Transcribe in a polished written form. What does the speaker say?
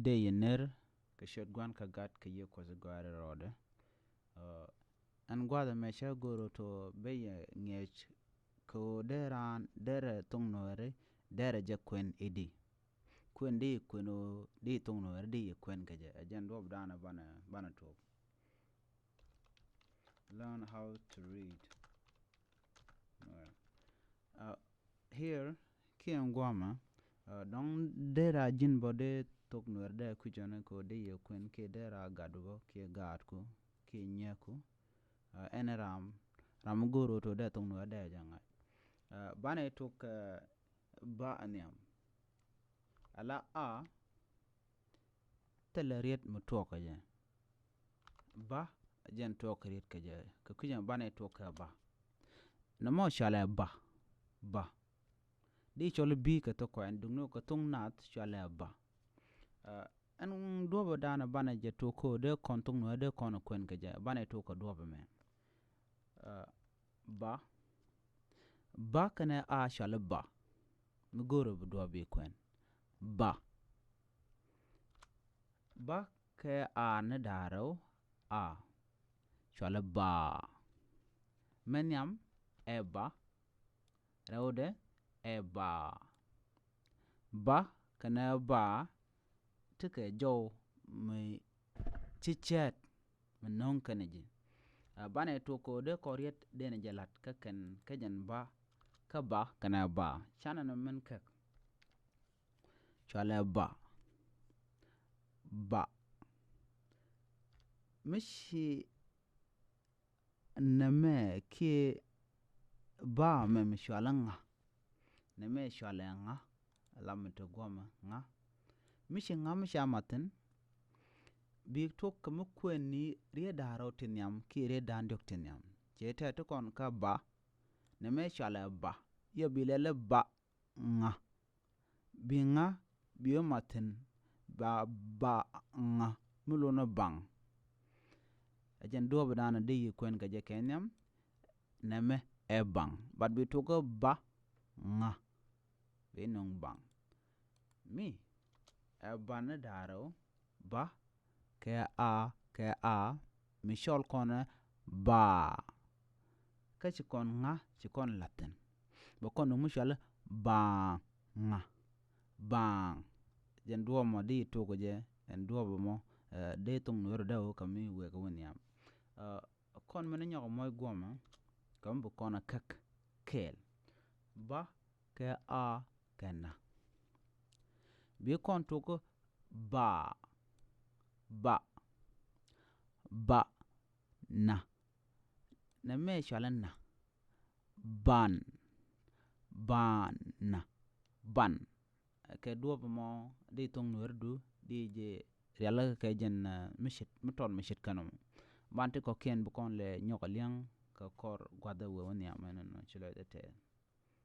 de yener ke shet gwan ka gat ke ye ko gware rode an gwada me sha goro to be ngech ko deran dere tung noere dere je kwen idi kwen di kweno di tung noere di kwen keje ajan dob dana bana to learn how to read here kian gwama don dera jin bode tok noer de kujana ko de ye kwen ke dera gadugo ke gadku ke nyaku eneram goro to de tung noer de janga bana tok ba aniam ala a teleriet mutoka je ba jen tok riet ke je ka kujan bana tok ba namo shala ba di chole bi ka to kwen dungno ka tung nat shala ba an dobo dana bana je to ko de kon tung no de kon kwen ke je bana to ko dobo me ba kana a shala ba mi goro bu dobo kwen ba ke a ne daro a shala ba menyam eba raude eba ba kana ba tike jow mi chichet mi non keneji bana to ko de koriet de ne jalat ka ken kejen ba ka ba kana ba chana no men ka chala ba mishi name ke ba me mishalanga neme shalanga lamte goma nga mishi nga misha matin bi tok kam kweni rie daro tinyam ki rie dandok tinyam chete to kon ka ba neme shala ba yo bilele ba nga bi nga bi matin ba nga mulo no bang ajen do badana de kwen ka je kenyam neme e bang but bi to ko ba nga be nong bang mi e bana daro ba ke a mishol kona ba ka ci kon nga ci kon latin ba kon no mushal ba nga bang jen do mo di to ko je en do mo de tung no da o kami we ko nyam kon men nyago moy goma kam bu kona kak kel ba ke a kenna bi kon to ko ba na me shalanna ban na ban ke do mo di tung no du di je yalla ke jen mishit muton mishit kanum bante ko ken bu kon le nyoko liang ka kor gwada we woni amana no chilo de te